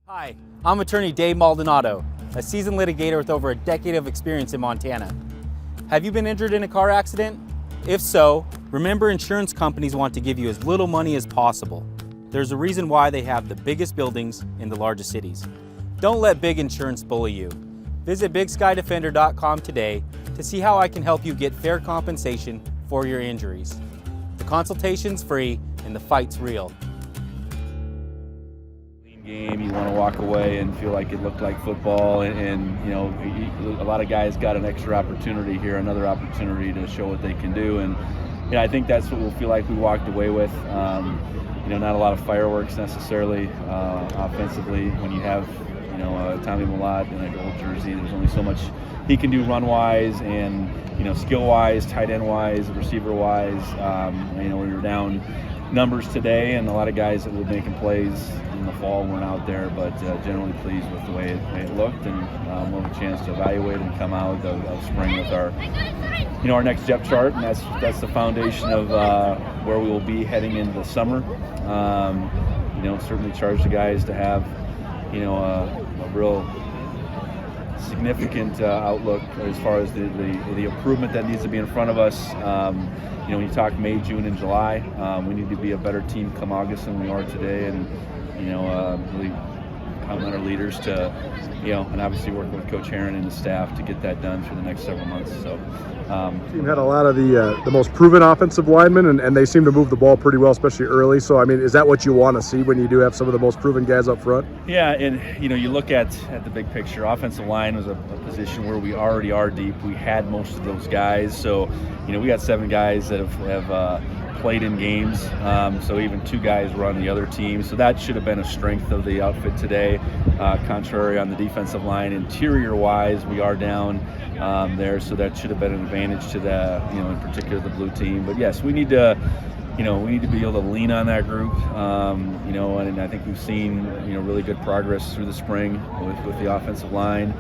Hi, I'm attorney Dave Maldonado, a seasoned litigator with over a decade of experience in Montana. Have you been injured in a car accident? If so, remember insurance companies want to give you as little money as possible. There's a reason why they have the biggest buildings in the largest cities. Don't let big insurance bully you. Visit BigSkyDefender.com today to see how I can help you get fair compensation for your injuries. The consultation's free and the fight's real. Game, you want to walk away and feel like it looked like football, and you know, a lot of guys got an extra opportunity here, another opportunity to show what they can do, and I think that's what we'll feel like we walked away with. Not a lot of fireworks necessarily offensively. When you have Tommy Mellott in a gold jersey, there's only so much he can do run-wise and skill-wise, tight end-wise, receiver-wise. We were down numbers today, and a lot of guys that were making plays in the fall weren't out there, but generally pleased with the way it looked, and we'll have a chance to evaluate and come out of spring with our next depth chart, and that's the foundation of where we will be heading into the summer. Certainly charge the guys to have a real significant outlook as far as the improvement that needs to be in front of us. When you talk May, June, and July, we need to be a better team come August than we are today, and really count on our leaders to, and obviously working with Coach Herron and the staff to get that done for the next several months. So, team had a lot of the most proven offensive linemen, and they seem to move the ball pretty well, especially early. So, is that what you want to see when you do have some of the most proven guys up front? Yeah, and you look at the big picture. Offensive line was a position where we already are deep. We had most of those guys, so we got 7 guys that have played in games. So even 2 guys were on the other team. So that should have been a strength of the outfit today. Contrary on the defensive line, interior-wise, we are down there, so that should have been an advantage to in particular the blue team. But yes, we need to be able to lean on that group. And I think we've seen really good progress through the spring with the offensive line.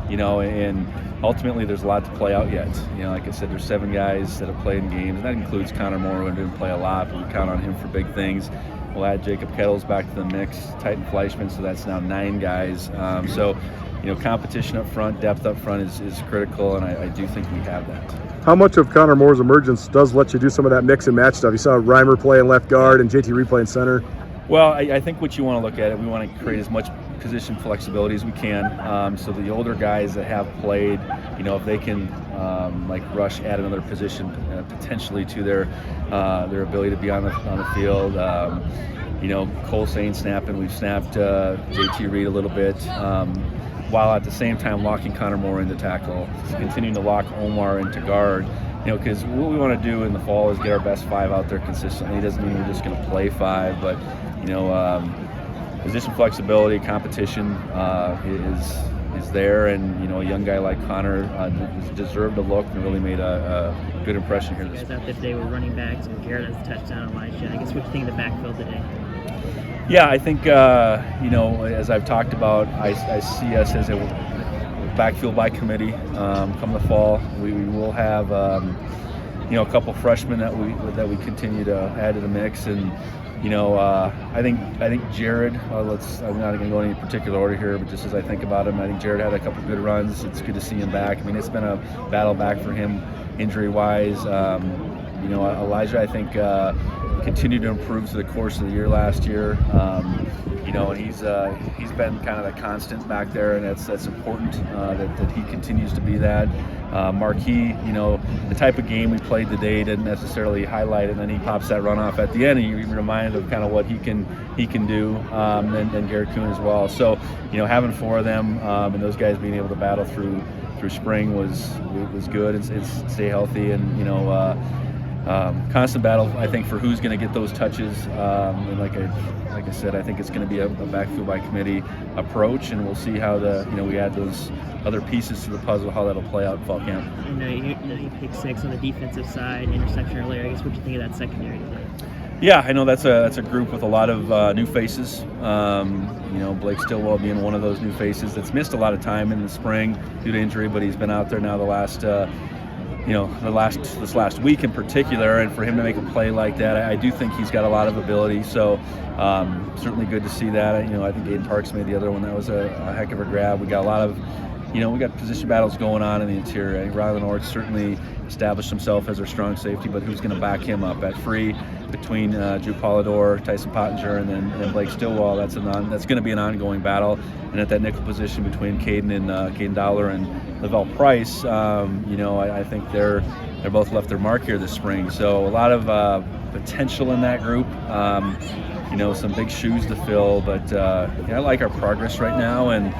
And ultimately there's a lot to play out yet. Like I said, there's 7 guys that have played in games, and that includes Connor Moore, who didn't play a lot, but we count on him for big things. We'll add Jacob Kettles back to the mix, Titan Fleischman, so that's now 9 guys. Competition up front, depth up front is critical, and I do think we have that. How much of Connor Moore's emergence does let you do some of that mix and match stuff? You saw Reimer play in left guard and JT Reed play in center. Well, I think what you want to look at it, we want to create as much position flexibility as we can. So the older guys that have played, if they can rush add another position potentially to their ability to be on the field. Cole Sain snapping, we've snapped JT Reed a little bit, while at the same time locking Connor Moore into tackle, continuing to lock Omar into guard. Because what we want to do in the fall is get our best 5 out there consistently. It doesn't mean we're just going to play 5, but position flexibility, competition is there, and a young guy like Connor deserved a look and really made a good impression here this week. Today we're running backs, and Garrett has a touchdown, Elijah. I guess what do you think of the backfield today? Yeah, I think as I've talked about, I see us as a backfield by committee come the fall. We will have a couple freshmen that we continue to add to the mix, and I think Jared. I'm not going to go in any particular order here, but just as I think about him, I think Jared had a couple good runs. It's good to see him back. It's been a battle back for him injury-wise. Elijah, I think, continued to improve through the course of the year last year. And he's been kind of a constant back there, and that's important that he continues to be that. Marquis, the type of game we played today didn't necessarily highlight, and then he pops that runoff at the end, and you're reminded of kind of what he can do, and Garrett Kuhn as well. So, having 4 of them and those guys being able to battle through spring was good and stay healthy, and constant battle, I think, for who's going to get those touches. And like I said, I think it's going to be a backfield by committee approach, and we'll see how we add those other pieces to the puzzle, how that'll play out in fall camp. I know you picked 6 on the defensive side, interception earlier. I guess what do you think of that secondary today? Yeah, I know that's a group with a lot of new faces. Blake Stillwell being one of those new faces that's missed a lot of time in the spring due to injury, but he's been out there now the last this last week in particular, and for him to make a play like that, I do think he's got a lot of ability. So certainly good to see that. I think Aiden Parks made the other one. That was a heck of a grab. We got a lot of, we got position battles going on in the interior. I think Rylan Orr certainly established himself as our strong safety, but who's going to back him up at free between Drew Polidor, Tyson Pottinger, and then Blake Stillwell? That's going to be an ongoing battle. And at that nickel position between Caden Dowler and Lavelle Price, I think they're both left their mark here this spring. So a lot of potential in that group. Some big shoes to fill, but I like our progress right now, and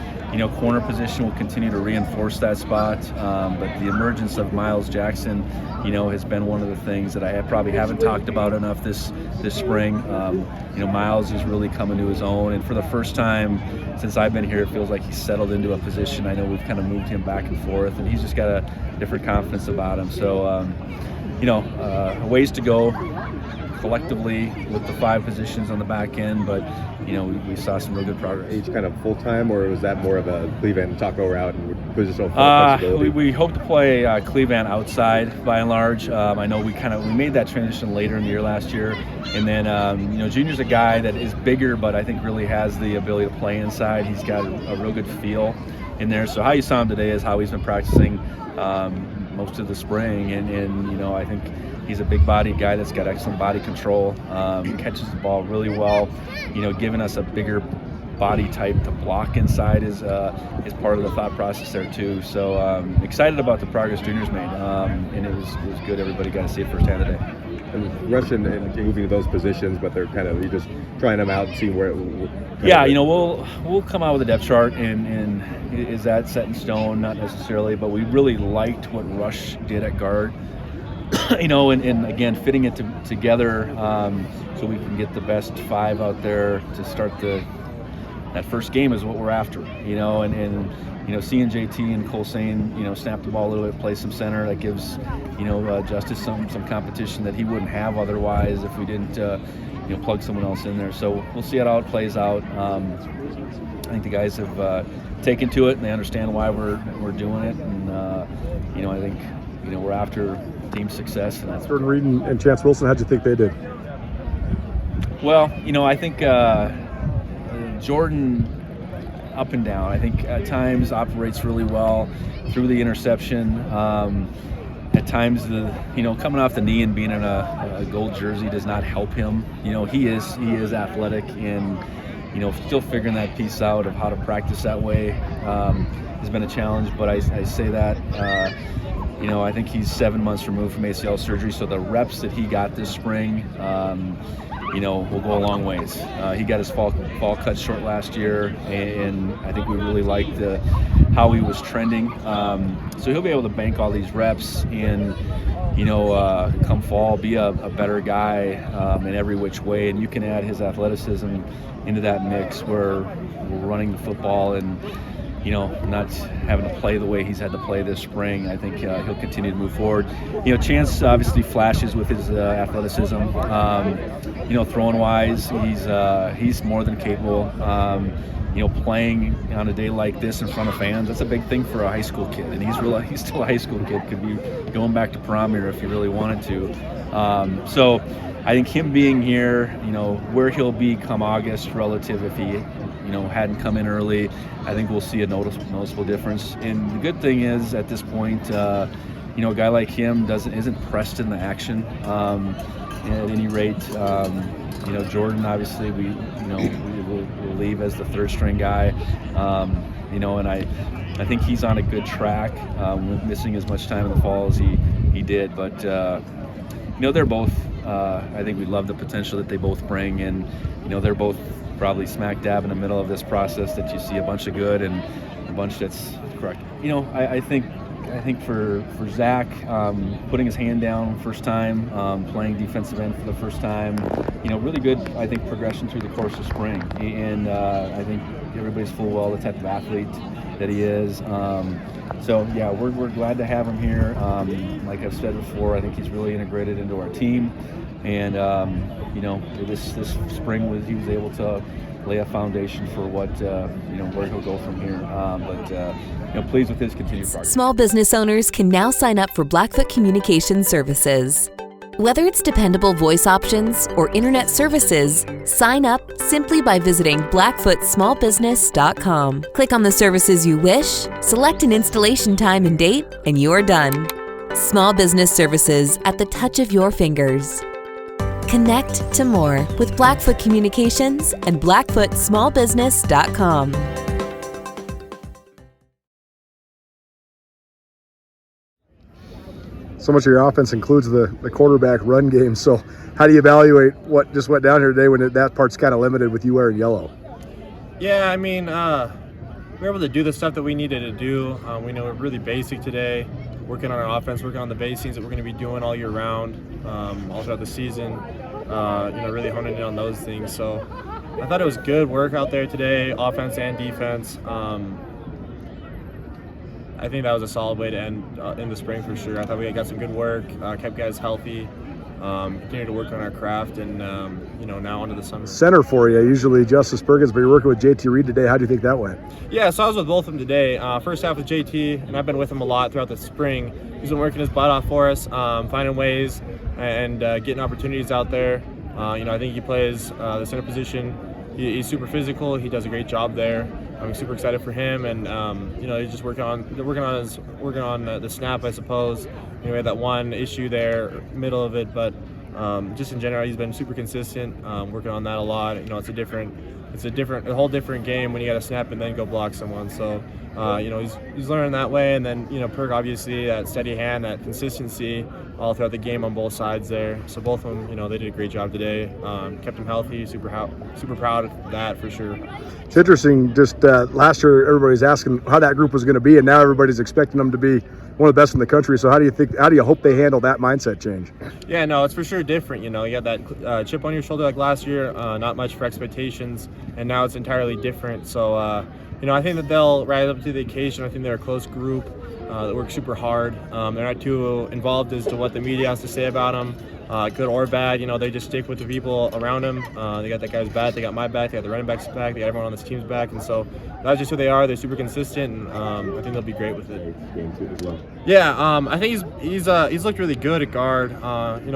corner position will continue to reinforce that spot. But the emergence of Miles Jackson, has been one of the things that I probably haven't talked about enough this spring. Miles is really coming to his own, and for the first time since I've been here, it feels like he's settled into a position. I know we've kind of moved him back and forth, and he's just got a different confidence about him. So, ways to go collectively with the 5 positions on the back end, but we saw some real good progress. Each kind of full-time, or was that more of a Cleveland taco route and positional flexibility? We hope to play Cleveland outside by and large. I know we made that transition later in the year last year, and then Junior's a guy that is bigger, but I think really has the ability to play inside. He's got a real good feel in there. So how you saw him today is how he's been practicing most of the spring, and I think he's a big-bodied guy that's got excellent body control. Catches the ball really well. Giving us a bigger body type to block inside is part of the thought process there too. So excited about the progress Junior's made, and it was good. Everybody got to see it firsthand today. And rushing and moving to those positions, but they're you're just trying them out and seeing where. We'll come out with a depth chart, and is that set in stone? Not necessarily, but we really liked what Rush did at guard. And again, fitting it together so we can get the best 5 out there to start that first game is what we're after. And seeing JT and Colsane, snap the ball a little bit, play some center, that gives Justice some competition that he wouldn't have otherwise if we didn't plug someone else in there. So we'll see how it plays out. I think the guys have taken to it, and they understand why we're doing it, and I think we're after team success, and that's Jordan Reed and Chance Wilson. How'd you think they did? Well, I think Jordan up and down. I think at times operates really well through the interception. At times, coming off the knee and being in a gold jersey does not help him. He is athletic, and still figuring that piece out of how to practice that way has been a challenge. But I say that. I think he's 7 months removed from ACL surgery, so the reps that he got this spring, will go a long ways. He got his fall cut short last year, and I think we really liked how he was trending. So he'll be able to bank all these reps and, come fall, be a better guy in every which way. And you can add his athleticism into that mix where we're running the football and, not having to play the way he's had to play this spring. I think he'll continue to move forward. Chance obviously flashes with his athleticism. Throwing wise, he's more than capable. Playing on a day like this in front of fans, that's a big thing for a high school kid, and he's still a high school kid. Could be going back to prom here if he really wanted to. So I think him being here, where he'll be come August relative if he hadn't come in early, I think we'll see a noticeable difference. And the good thing is at this point, a guy like him isn't pressed in the action. At any rate, Jordan obviously we will leave as the third string guy. And I think he's on a good track with missing as much time in the fall as he did. But they're both. I think we love the potential that they both bring, and they're both probably smack dab in the middle of this process that you see a bunch of good and a bunch that's correct. I think for Zach, putting his hand down first time, playing defensive end for the first time, really good, I think, progression through the course of spring. And I think everybody's full well the type of athlete that he is. We're glad to have him here. Like I've said before, I think he's really integrated into our team. And this spring he was able to lay a foundation for what where he'll go from here. But pleased with his continued progress. Small business owners can now sign up for Blackfoot Communication Services. Whether it's dependable voice options or internet services, sign up simply by visiting blackfootsmallbusiness.com. Click on the services you wish, select an installation time and date, and you're done. Small business services at the touch of your fingers. Connect to more with Blackfoot Communications and blackfootsmallbusiness.com. So much of your offense includes the quarterback run game. So how do you evaluate what just went down here today when that part's kind of limited with you wearing yellow? Yeah, I mean, we're able to do the stuff that we needed to do. We know we're really basic today, working on our offense, working on the base things that we're going to be doing all year round, all throughout the season, really honing in on those things. So I thought it was good work out there today, offense and defense. I think that was a solid way to end in the spring for sure. I thought we got some good work, kept guys healthy, continued to work on our craft, and now onto the summer. Center for you, usually Justice Perkins, but you're working with JT Reed today. How do you think that went? Yeah, so I was with both of them today. First half with JT, and I've been with him a lot throughout the spring. He's been working his butt off for us, finding ways and getting opportunities out there. I think he plays the center position. He's super physical. He does a great job there. I'm super excited for him, and he's just working on the snap, I suppose. We had that one issue there, middle of it, but just in general, he's been super consistent. Working on that a lot. It's a whole different game when you got to snap and then go block someone. So he's learning that way, and then Perk obviously that steady hand, that consistency all throughout the game on both sides there. So both of them, they did a great job today. Kept them healthy. Super proud of that for sure. It's interesting. Just last year, everybody's asking how that group was going to be, and now everybody's expecting them to be one of the best in the country. So how do you hope they handle that mindset change? Yeah, no, it's for sure different. You got that chip on your shoulder like last year, not much for expectations, and now it's entirely different. So I think that they'll rise up to the occasion. I think they're a close group that works super hard. They're not too involved as to what the media has to say about them, good or bad. They just stick with the people around them. They got that guy's back, they got my back, they got the running back's back, they got everyone on this team's back, and so that's just who they are. They're super consistent, and I think they'll be great with it. Yeah, I think he's looked really good at guard.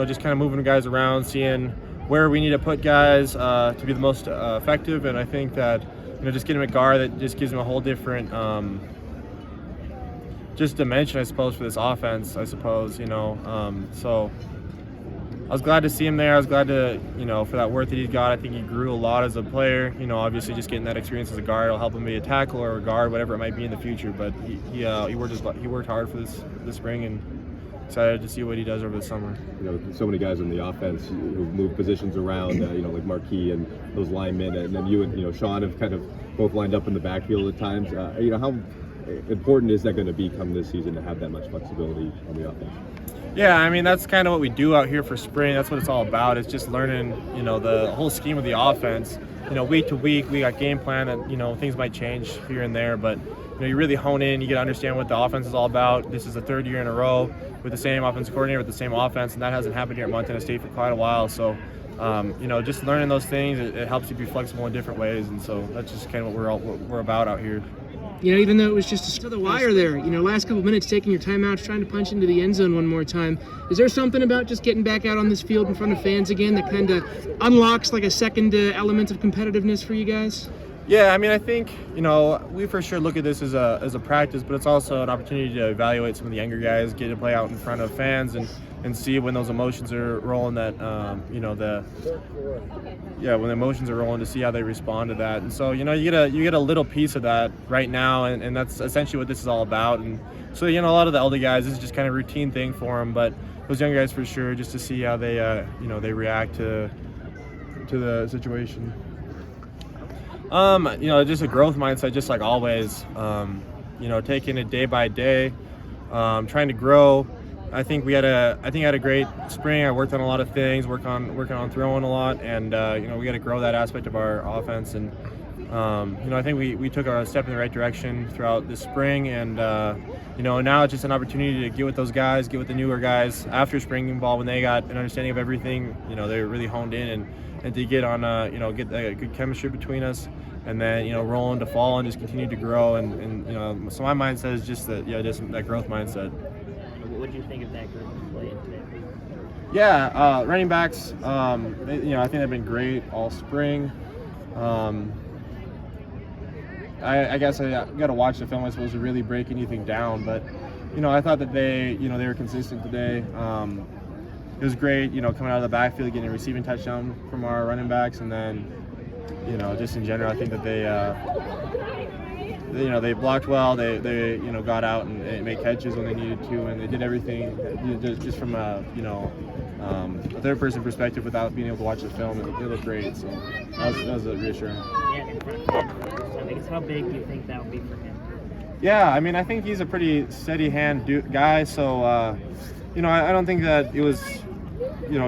Just kind of moving guys around, seeing where we need to put guys to be the most effective, and I think that just getting him at guard, that just gives him a whole different just dimension, I suppose, for this offense, I suppose, so I was glad to see him there. I was glad to, for that work that he's got. I think he grew a lot as a player, obviously just getting that experience as a guard will help him be a tackle or a guard, whatever it might be in the future, but he worked hard for this spring, and excited to see what he does over the summer. So many guys on the offense who move positions around, like Marquis and those linemen, and then you and Sean have kind of both lined up in the backfield at times. How important is that going to be come this season to have that much flexibility on the offense? Yeah, I mean, that's kind of what we do out here for spring. That's what it's all about. It's just learning, the whole scheme of the offense. Week to week, we got game plan, and things might change here and there, but you really hone in. You get to understand what the offense is all about. This is the third year in a row with the same offensive coordinator with the same offense, and that hasn't happened here at Montana State for quite a while. So, just learning those things, it helps you be flexible in different ways, and so that's just kind of what we're about out here. Even though it was just to the wire there, last couple minutes taking your timeouts, trying to punch into the end zone one more time. Is there something about just getting back out on this field in front of fans again that kind of unlocks like a second element of competitiveness for you guys? Yeah, I mean, I think, we for sure look at this as a practice, but it's also an opportunity to evaluate some of the younger guys, get to play out in front of fans and see when those emotions are rolling that, when the emotions are rolling, to see how they respond to that. And so, you get a little piece of that right now, and that's essentially what this is all about. And so, a lot of the older guys, this is just kind of a routine thing for them, but those younger guys for sure, just to see how they, they react to the situation. Just a growth mindset, just like always. Taking it day by day, trying to grow. I think I had a great spring. I worked on a lot of things, working on throwing a lot, and we got to grow that aspect of our offense. And I think we took a step in the right direction throughout this spring, and now it's just an opportunity to get with those guys, get with the newer guys after spring ball when they got an understanding of everything. They were really honed in, and to get on get a good chemistry between us, and then roll into fall and just continue to grow, and so my mindset is just that that growth mindset. What do you think of that group playing today? Yeah, running backs, I think they've been great all spring. I guess I got to watch the film, I suppose, to really break anything down. But, I thought that they were consistent today. It was great, coming out of the backfield, getting a receiving touchdown from our running backs. And then, just in general, I think that they blocked well. They got out and made catches when they needed to. And they did everything just from a third-person perspective without being able to watch the film. It looked great. So that was reassuring. I guess how big do you think that would be for him? Yeah, I think he's a pretty steady hand guy, so I don't think that it was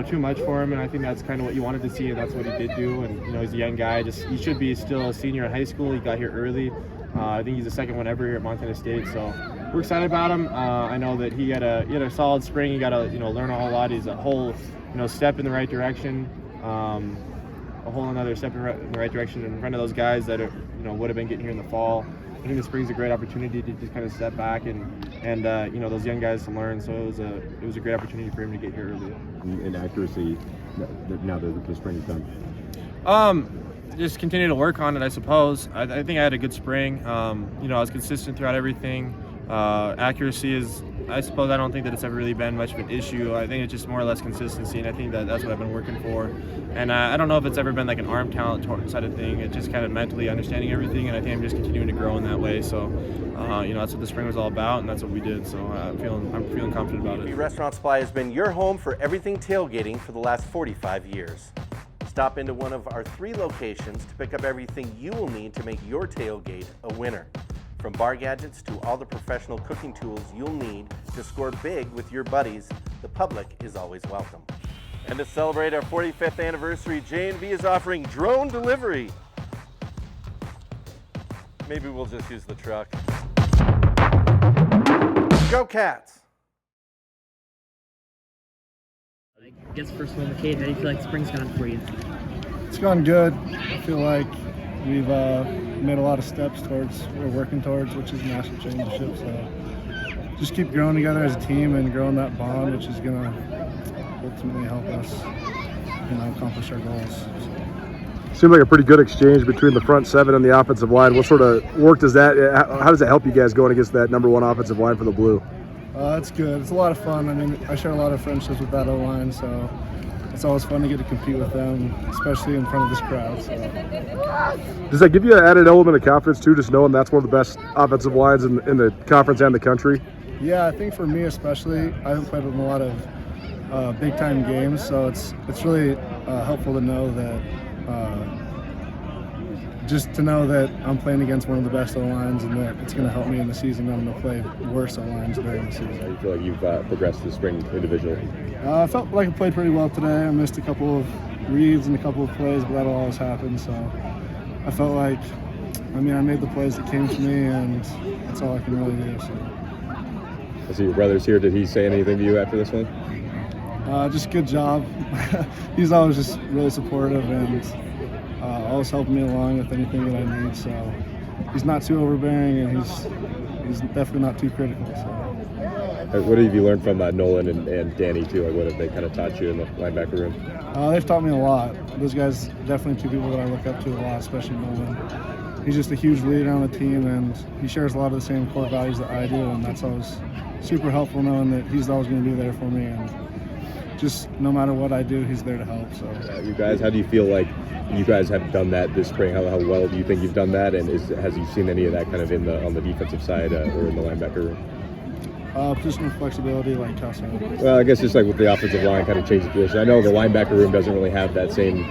too much for him, and I think that's kind of what you wanted to see, and that's what he did do. And he's a young guy, he should be still a senior in high school. He got here early. I think he's the second one ever here at Montana State, so we're excited about him. I know that he had a solid spring. He got to learn a whole lot. He's a whole step in the right direction. A whole another step in the right direction in front of those guys that would have been getting here in the fall. I think the spring's a great opportunity to just kind of step back and those young guys to learn. So it was a great opportunity for him to get here early. And accuracy now that the spring's done. Just continue to work on it, I suppose. I think I had a good spring. I was consistent throughout everything. Accuracy is, I suppose, I don't think that it's ever really been much of an issue. I think it's just more or less consistency, and I think that's what I've been working for. And I don't know if it's ever been like an arm talent side of thing. It's just kind of mentally understanding everything, and I think I'm just continuing to grow in that way. So, that's what the spring was all about, and that's what we did. So I'm feeling confident about it. Restaurant Supply has been your home for everything tailgating for the last 45 years. Stop into one of our 3 locations to pick up everything you will need to make your tailgate a winner. From bar gadgets to all the professional cooking tools you'll need to score big with your buddies, the public is always welcome. And to celebrate our 45th anniversary, J&B is offering drone delivery. Maybe we'll just use the truck. Go Cats! I guess first of all, McCade, how do you feel like spring's gone for you? It's gone good. I feel like we've made a lot of steps we're working towards, which is a national championship. So just keep growing together as a team and growing that bond, which is going to ultimately help us, accomplish our goals. Seemed like a pretty good exchange between the front 7 and the offensive line. What sort of work does that? How does it help you guys going against that number 1 offensive line for the Blue? It's good. It's a lot of fun. I share a lot of friendships with that O-line, so it's always fun to get to compete with them, especially in front of this crowd. So. Does that give you an added element of confidence too, just knowing that's one of the best offensive lines in the conference and the country? Yeah, I think for me especially, I haven't played in a lot of big-time games, so it's really helpful to know that. Just to know that I'm playing against one of the best O-lines and that it's going to help me in the season. I'm going to play worse O-lines during the season. You feel like you've progressed this spring individually? I felt like I played pretty well today. I missed a couple of reads and a couple of plays, but that'll always happen. So I felt like, I made the plays that came to me, and that's all I can really do. So. I see your brother's here. Did he say anything to you after this one? Just good job. He's always just really supportive and always helping me along with anything that I need. So he's not too overbearing, and he's definitely not too critical. So. What have you learned from Nolan and Danny too? Like, what have they kind of taught you in the linebacker room? They've taught me a lot. Those guys definitely 2 people that I look up to a lot, especially Nolan. He's just a huge leader on the team, and he shares a lot of the same core values that I do, and that's always super helpful knowing that he's always going to be there for me. And just no matter what I do, he's there to help. So you guys, how do you feel like you guys have done that this spring? How well do you think you've done that, and has you seen any of that kind of on the defensive side or in the linebacker room? Positional flexibility, like how so? Well, I guess just like with the offensive line, kind of changing position. I know the linebacker room doesn't really have that same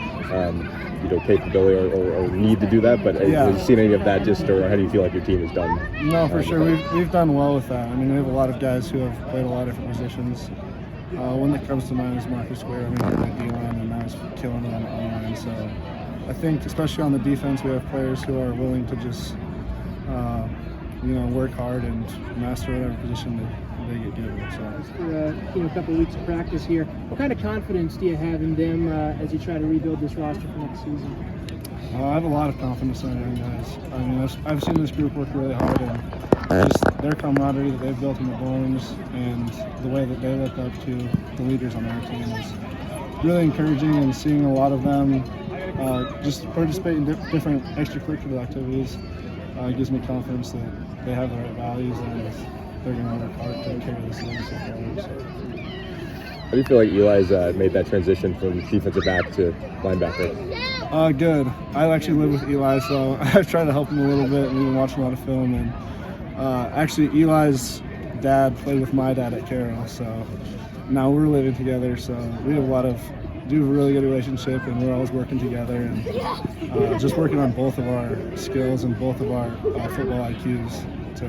capability or need to do that, but have you seen any of that or how do you feel like your team has done? No, for sure. We've done well with that. We have a lot of guys who have played a lot of different positions. One that comes to mind is Marcus Ware. He played D-line, and now he's killing it on the O-line. So I think especially on the defense, we have players who are willing to just, work hard and master whatever position that they get given. So. For a couple of weeks of practice here, what kind of confidence do you have in them as you try to rebuild this roster for next season? I have a lot of confidence in our young guys. I mean, I've seen this group work really hard, and just their camaraderie that they've built in the dorms and the way that they look up to the leaders on our team is really encouraging, and seeing a lot of them just participate in different extracurricular activities gives me confidence that they have the right values and they're going to work hard to carry this legacy forward. So. How do you feel like Eli's made that transition from defensive back to linebacker? Good. I actually live with Eli, so I've tried to help him a little bit, and we've been watching a lot of film. And actually, Eli's dad played with my dad at Carroll, so now we're living together. So we have a really good relationship, and we're always working together and just working on both of our skills and both of our football IQs to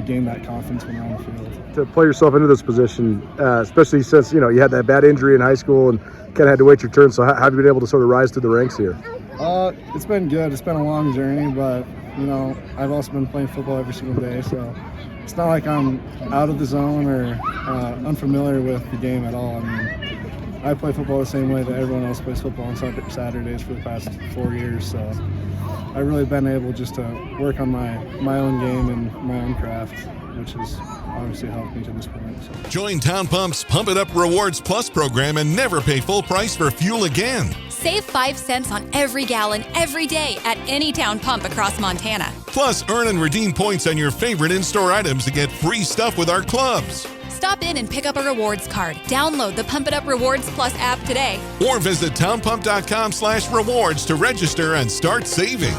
gain that confidence when we're on the field. To play yourself into this position, especially since you had that bad injury in high school and kind of had to wait your turn. So how have you been able to sort of rise through the ranks here? It's been good. It's been a long journey, but I've also been playing football every single day, so it's not like I'm out of the zone or unfamiliar with the game at all. I mean, I play football the same way that everyone else plays football on Saturdays for the past 4 years, so I've really been able just to work on my own game and my own craft, which has obviously helped me to this point. So. Join Town Pump's Pump It Up Rewards Plus program and never pay full price for fuel again. Save 5 cents on every gallon every day at any Town Pump across Montana. Plus, earn and redeem points on your favorite in-store items to get free stuff with our clubs. Stop in and pick up a rewards card. Download the Pump It Up Rewards Plus app today. Or visit townpump.com/rewards to register and start saving.